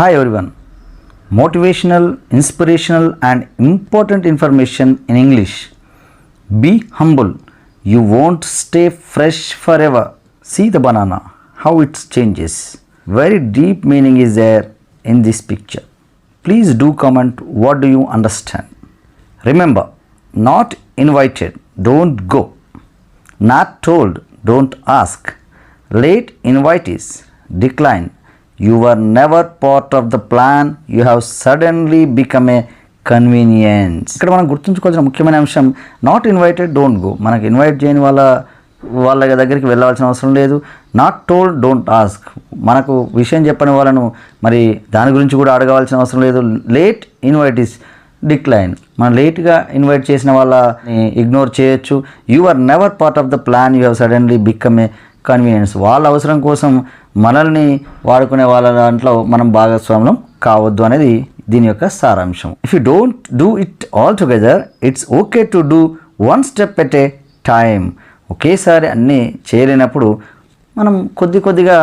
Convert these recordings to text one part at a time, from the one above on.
Hi everyone. Motivational, inspirational and important information in English. Be humble. You won't stay fresh forever. See the banana, how it changes. Very deep meaning is there in this picture. Please do comment what do you understand. Remember, not invited, don't go. Not told, don't ask. Late invitees, decline. You were never part of the plan. You have suddenly become a convenience. ఇక్కడ మనం గుర్తుంచుకోవాల్సిన ముఖ్యమైన అంశం not invited don't go. మనకి invite చేయని వాళ్ళ దగ్గరికి వెళ్ళాల్సిన అవసరం లేదు. Not told don't ask. మనకు విషయం చెప్పని వాళ్ళను మరి దాని గురించి కూడా అడగవలసిన అవసరం లేదు. Late invitees decline. మనం లేట్గా ఇన్వైట్ చేసిన వాళ్ళని ఇగ్నోర్ చేయొచ్చు. You are never part of the plan. You have suddenly become a convenience. వాళ్ళ అవసరం కోసం మనల్ని వాడుకునే వాళ్ళ దాంట్లో మనం భాగస్వామ్యం కావద్దు అనేది దీని యొక్క సారాంశం. If you don't do it all together it's okay to do one step at a time. ఒకేసారి అన్నీ చేయలేనప్పుడు మనం కొద్దిగా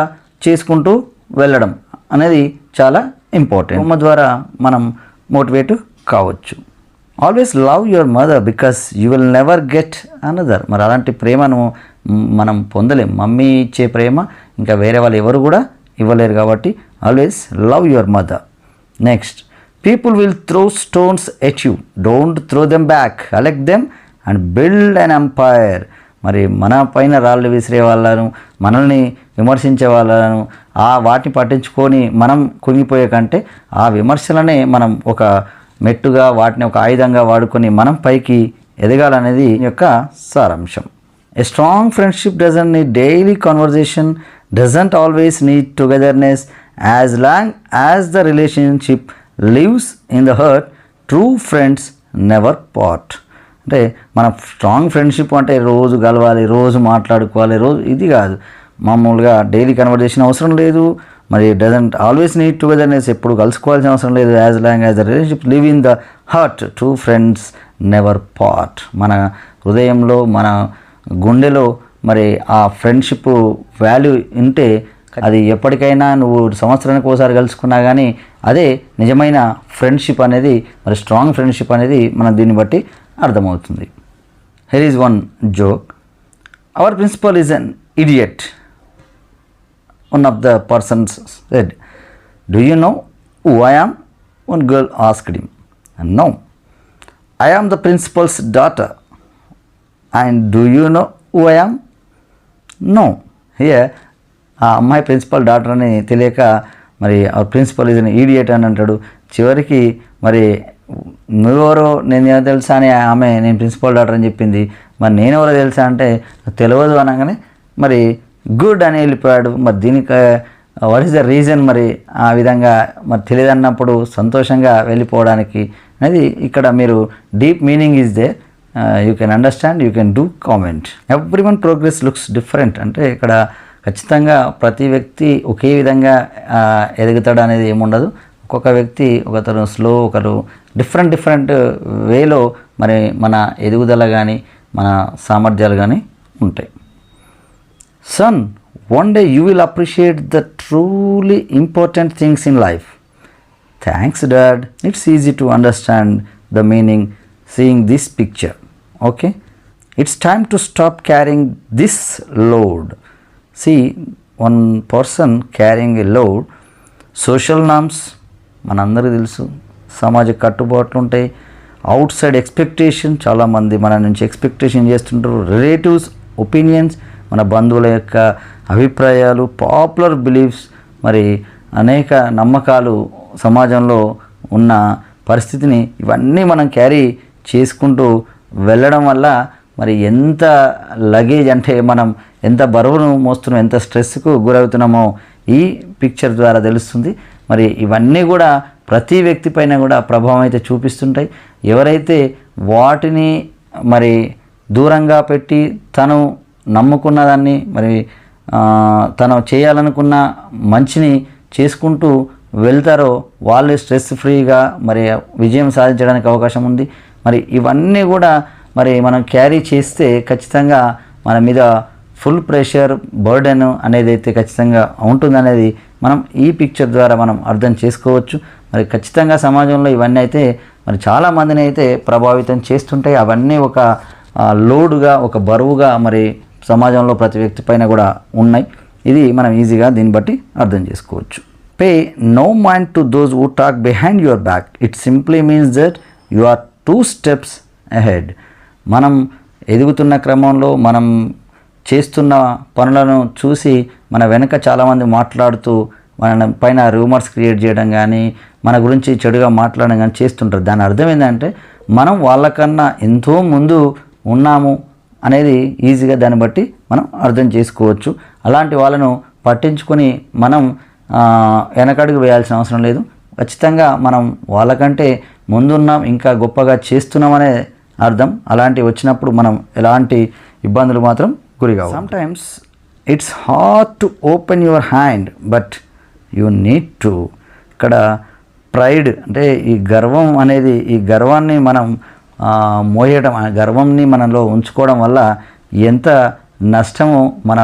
చేసుకుంటూ వెళ్ళడం అనేది చాలా ఇంపార్టెంట్. బొమ్మ ద్వారా మనం మోటివేట్ కావచ్చు. Always love your mother because you will never get another. మరి అలాంటి ప్రేమను మనం పొందలేం. మమ్మీ ఇచ్చే ప్రేమ ఇంకా వేరే వాళ్ళు ఎవరు కూడా ఇవ్వలేరు కాబట్టి always love your mother. Next, people will throw stones at you, don't throw them back, collect them and build an umpire. మరి మన పైన రాళ్ళు విసిరే వాళ్ళను, మనల్ని విమర్శించే వాళ్ళను వాటిని పట్టించుకొని మనం కుంగిపోయే కంటే ఆ విమర్శలనే మనం ఒక మెట్టుగా, వాటిని ఒక ఆయుధంగా వాడుకొని మనం పైకి ఎదగాలనేది యొక్క సారాంశం. A strong friendship doesn't need daily conversation, doesn't always need togetherness. As long as the relationship lives in the heart, true friends never part. అంటే మన స్ట్రాంగ్ ఫ్రెండ్షిప్ అంటే రోజు కలవాలి, రోజు మాట్లాడుకోవాలి, రోజు ఇది కాదు. మామూలుగా డైలీ కన్వర్జేషన్ అవసరం లేదు. మరి డజంట్ ఆల్వేస్ నీడ్ టుగెదర్నెస్, ఎప్పుడు కలుసుకోవాల్సిన అవసరం లేదు. As long as the relationship live in the heart, true friends never part. మన హృదయంలో, మన గుండెలో మరి ఆ ఫ్రెండ్షిప్ వాల్యూ ఉంటే అది ఎప్పటికైనా నువ్వు సంవత్సరానికి ఒకసారి కలుసుకున్నా కానీ అదే నిజమైన ఫ్రెండ్షిప్ అనేది, మరి స్ట్రాంగ్ ఫ్రెండ్షిప్ అనేది మనం దీన్ని బట్టి అర్థమవుతుంది. Here is one joke. Our principal is an idiot. One of the persons said, do you know who I am? One girl asked him. No, I am the principal's daughter. And do you know who I am? No. Here ఆ అమ్మాయి principal doctor అని తెలియక మరి ఆ principal is an idiot అని అంటాడు. చివరికి మరి నువ్వెవరో నేను తెలుసా అని ఆమె నేను ప్రిన్సిపల్ డాక్టర్ అని చెప్పింది. మరి నేనెవరో తెలుసా అంటే తెలియదు అనగానే మరి గుడ్ అని వెళ్ళిపోయాడు. మరి దీనికి వాట్ ఈస్ ద రీజన్? మరి ఆ విధంగా మరి తెలియదు అన్నప్పుడు సంతోషంగా వెళ్ళిపోవడానికి అనేది ఇక్కడ మీరు deep meaning is they. You can understand, you can do comment. Every one progress looks different. అంటే ఇక్కడ ఖచ్చితంగా ప్రతి వ్యక్తి ఒకే విధంగా ఎదుగుతాడు అనేది ఏముండదు. ఒక్కొక్క వ్యక్తి ఒకరు స్లో, ఒకరు డిఫరెంట్ వేలో మరి మన ఎదుగుదల కానీ మన సామర్థ్యాలు కానీ ఉంటాయి. Son, one day you will appreciate the truly important things in life. Thanks dad. It's easy to understand the meaning seeing this picture. Okay, it's time to stop carrying this load. See, one person carrying a load. Social norms మనందరికీ తెలుసు, సమాజ కట్టుబాట్లు ఉంటాయి. Out side expectation, చాలామంది మన నుంచి expectation చేస్తుంటారు. Relatives opinions, మన బంధువుల యొక్క అభిప్రాయాలు. పాపులర్ బిలీఫ్స్, మరి అనేక నమ్మకాలు సమాజంలో ఉన్న పరిస్థితిని ఇవన్నీ మనం క్యారీ చేసుకుంటూ వెళ్ళడం వల్ల మరి ఎంత లగేజ్, అంటే మనం ఎంత బరువును మోస్తున్నాం, ఎంత స్ట్రెస్కు గురవుతున్నామో ఈ పిక్చర్ ద్వారా తెలుస్తుంది. మరి ఇవన్నీ కూడా ప్రతి వ్యక్తి పైన కూడా ప్రభావం అయితే చూపిస్తుంటాయి. ఎవరైతే వాటిని మరి దూరంగా పెట్టి తను నమ్ముకున్న దాన్ని, మరి తను చేయాలనుకున్న మంచిని చేసుకుంటూ వెళ్తారో వాళ్ళు స్ట్రెస్ ఫ్రీగా మరి విజయం సాధించడానికి అవకాశం ఉంది. మరి ఇవన్నీ కూడా మరి మనం క్యారీ చేస్తే ఖచ్చితంగా మన మీద ఫుల్ ప్రెషర్ బర్డెన్ అనేది అయితే ఖచ్చితంగా ఉంటుందనేది మనం ఈ పిక్చర్ ద్వారా మనం అర్థం చేసుకోవచ్చు. మరి ఖచ్చితంగా సమాజంలో ఇవన్నీ అయితే మరి చాలామందిని అయితే ప్రభావితం చేస్తుంటాయి. అవన్నీ ఒక లోడుగా, ఒక బరువుగా మరి సమాజంలో ప్రతి వ్యక్తి పైన కూడా ఉన్నాయి. ఇది మనం ఈజీగా దీన్ని బట్టి అర్థం చేసుకోవచ్చు. Pay no mind to those who talk behind your back. It simply means that you are 2 steps ahead. మనం ఎదుగుతున్న క్రమంలో మనం చేస్తున్న పనులను చూసి మన వెనుక చాలామంది మాట్లాడుతూ మన పైన రూమర్స్ క్రియేట్ చేయడం కానీ, మన గురించి చెడుగా మాట్లాడడం కానీ చేస్తుంటారు. దాని అర్థం ఏంటంటే మనం వాళ్ళకన్నా ఎంతో ముందు ఉన్నాము అనేది ఈజీగా దాన్ని బట్టి మనం అర్థం చేసుకోవచ్చు. అలాంటి వాళ్ళను పట్టించుకొని మనం వెనకడుగు వేయాల్సిన అవసరం లేదు. ఖచ్చితంగా మనం వాళ్ళకంటే ముందున్నాం, ఇంకా గొప్పగా చేస్తున్నామనే అర్థం. అలాంటివి వచ్చినప్పుడు మనం ఎలాంటి ఇబ్బందులు మాత్రం గురికావు. Sometimes it's hard to open your hand but you need to. ఇక్కడ ప్రైడ్ అంటే ఈ గర్వం అనేది, ఈ గర్వాన్ని మనం మోయడం, ఆ గర్వంని మనలో ఉంచుకోవడం వల్ల ఎంత నష్టమో మన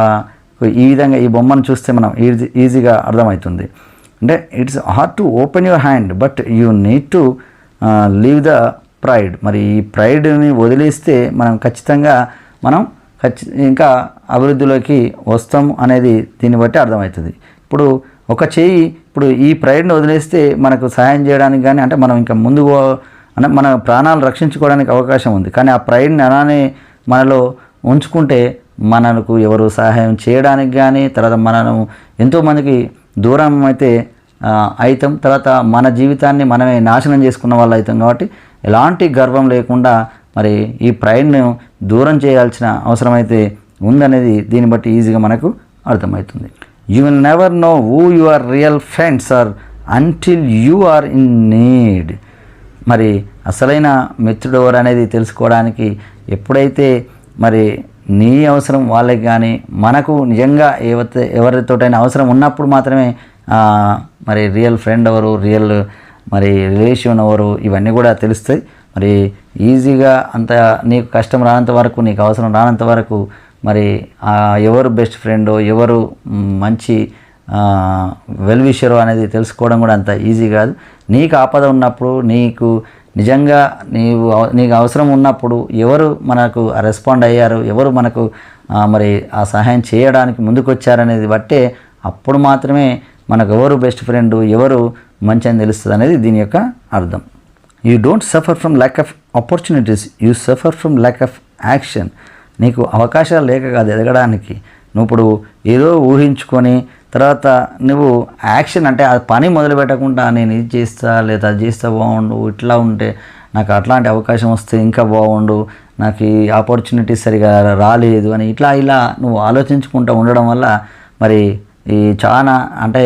ఈ విధంగా ఈ బొమ్మను చూస్తే మనం ఈజీగా అర్థమవుతుంది. అంటే it's hard to open your hand but you need to leave the pride. మరి ఈ ప్రైడ్ని వదిలేస్తే మనం ఖచ్చితంగా మనం ఇంకా అభివృద్ధిలోకి వస్తాం అనేది దీన్ని బట్టి అర్థమవుతుంది. ఇప్పుడు ఒక చెయ్యి ఇప్పుడు ఈ ప్రైడ్ని వదిలేస్తే మనకు సహాయం చేయడానికి కానీ, అంటే మనం ఇంకా ముందుకు అంటే మన ప్రాణాలు రక్షించుకోవడానికి అవకాశం ఉంది. కానీ ఆ ప్రైడ్ని అలానే మనలో ఉంచుకుంటే మనకు ఎవరు సహాయం చేయడానికి కానీ, తర్వాత మనను ఎంతోమందికి దూరం అయితే అవుతాం. తర్వాత మన జీవితాన్ని మనమే నాశనం చేసుకున్న వాళ్ళు అవుతాం. కాబట్టి ఎలాంటి గర్వం లేకుండా మరి ఈ ప్రైడ్ను దూరం చేయాల్సిన అవసరం అయితే ఉందనేది దీన్ని బట్టి ఈజీగా మనకు అర్థమవుతుంది. You will never know who your real friends are until you are in need. మరి అసలైన మిత్రుడు ఎవరు అనేది తెలుసుకోవడానికి ఎప్పుడైతే మరి నీ అవసరం వాళ్ళకి కానీ, మనకు నిజంగా ఎవరితోటైనా అవసరం ఉన్నప్పుడు మాత్రమే మరి రియల్ ఫ్రెండ్ ఎవరు, రియల్ మరి రిలేషన్ ఎవరు, ఇవన్నీ కూడా తెలుస్తాయి. మరి ఈజీగా అంత నీకు కష్టం రానంత వరకు, నీకు అవసరం రానంత వరకు మరి ఎవరు బెస్ట్ ఫ్రెండో, ఎవరు మంచి వెల్ విషరో అనేది తెలుసుకోవడం కూడా అంత ఈజీ కాదు. నీకు ఆపద ఉన్నప్పుడు, నీకు నిజంగా నీకు అవసరం ఉన్నప్పుడు ఎవరు మనకు రెస్పాండ్ అయ్యారు, ఎవరు మనకు మరి ఆ సహాయం చేయడానికి ముందుకు వచ్చారనేది బట్టే అప్పుడు మాత్రమే మనకు ఎవరు బెస్ట్ ఫ్రెండ్, ఎవరు మంచి అని తెలుస్తుంది అనేది దీని యొక్క అర్థం. You don't suffer from lack of opportunities, you suffer from lack of action. నీకు అవకాశాలు లేక కాదు ఎదగడానికి. నువ్వు ఇప్పుడు ఏదో ఊహించుకొని తర్వాత నువ్వు యాక్షన్ అంటే ఆ పని మొదలు పెట్టకుండా నేను ఇది చేస్తా లేదా అది చేస్తే బాగుండు, ఇట్లా ఉంటే నాకు అట్లాంటి అవకాశం వస్తే ఇంకా బాగుండు, నాకు ఈ ఆపర్చునిటీ సరిగా రాలేదు అని ఇలా నువ్వు ఆలోచించుకుంటూ ఉండడం వల్ల మరి ఈ చాలా అంటే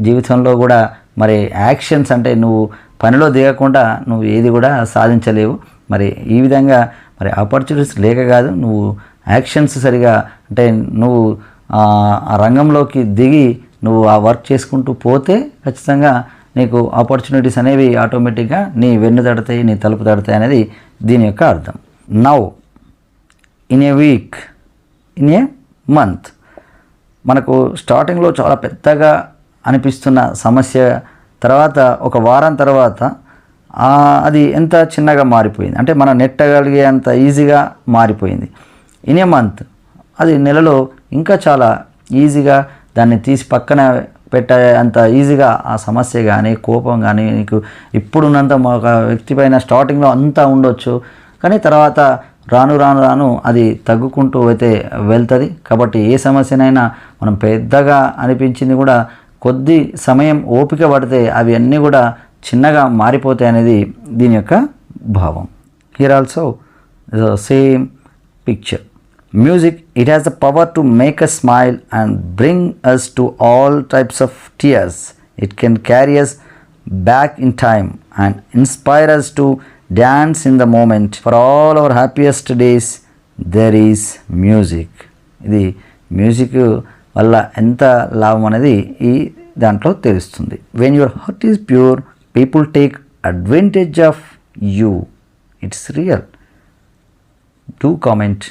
జీవితంలో కూడా మరి యాక్షన్స్ అంటే నువ్వు పనిలో దిగకుండా నువ్వు ఏది కూడా సాధించలేవు. మరి ఈ విధంగా మరి ఆపర్చునిటీస్ లేక కాదు, నువ్వు యాక్షన్స్ సరిగా అంటే నువ్వు ఆ రంగంలోకి దిగి నువ్వు ఆ వర్క్ చేసుకుంటూ పోతే ఖచ్చితంగా నీకు ఆపర్చునిటీస్ అనేవి ఆటోమేటిక్గా నీ వెన్ను తడతాయి, నీ తలుపు తడతాయి అనేది దీని యొక్క అర్థం. Now in a week, in a month, మనకు స్టార్టింగ్లో చాలా పెద్దగా అనిపిస్తున్న సమస్య తర్వాత ఒక వారం తర్వాత అది ఎంత చిన్నగా మారిపోయింది, అంటే మనం నెట్టగలిగే అంత ఈజీగా మారిపోయింది. ఇన్ ఏ మంత్ అది నెలలో ఇంకా చాలా ఈజీగా దాన్ని తీసి పక్కన పెట్టే అంత ఈజీగా ఆ సమస్య కానీ, కోపం కానీ నీకు ఇప్పుడున్నంత ఒక వ్యక్తి పైన స్టార్టింగ్లో అంతా ఉండొచ్చు, కానీ తర్వాత రాను రాను రాను అది తగ్గుకుంటూ అయితే వెళ్తుంది. కాబట్టి ఏ సమస్యనైనా మనం పెద్దగా అనిపించింది కూడా కొద్ది సమయం ఓపిక పడితే అవి అన్నీ కూడా చిన్నగా మారిపోతాయి అనేది దీని యొక్క భావం. Here also the same picture. Music, it has the power to make us smile and bring us to all types of tears. It can carry us back in time and inspire us to dance in the moment. For all our happiest days, there is music. ఇది music వల్ల ఎంత లాభం అనేది ఈ దాంట్లో తెలుస్తుంది. When your heart is pure, people take advantage of you. It's real. Do comment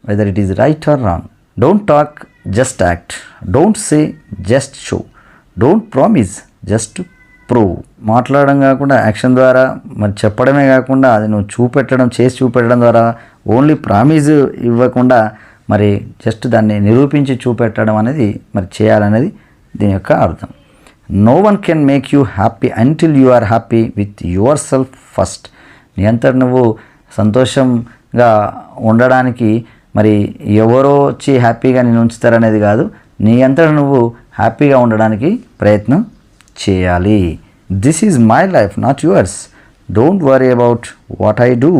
whether it is right or wrong. Don't talk just act, don't say just show, don't promise just prove. మాట్లాడడం కాకుండా action ద్వారా మరి చెప్పడమే కాకుండా అది నువ్వు చూపెట్టడం, చేసి చూపెట్టడం ద్వారా ఓన్లీ ప్రామిస్ ఇవ్వకుండా మరి జస్ట్ దాన్ని నిరూపించి చూపెట్టడం అనేది మరి చేయాలనేది దీని యొక్క అర్థం. No one can make you happy until you are happy with yourself first. నీ అంతట నువ్వు సంతోషంగా ఉండడానికి మరి ఎవరో వచ్చి హ్యాపీగా నేను ఉంచుతారనేది కాదు, నీ అంతట నువ్వు హ్యాపీగా ఉండడానికి ప్రయత్నం చేయాలి. This is my life, not yours. Don't worry about what I do.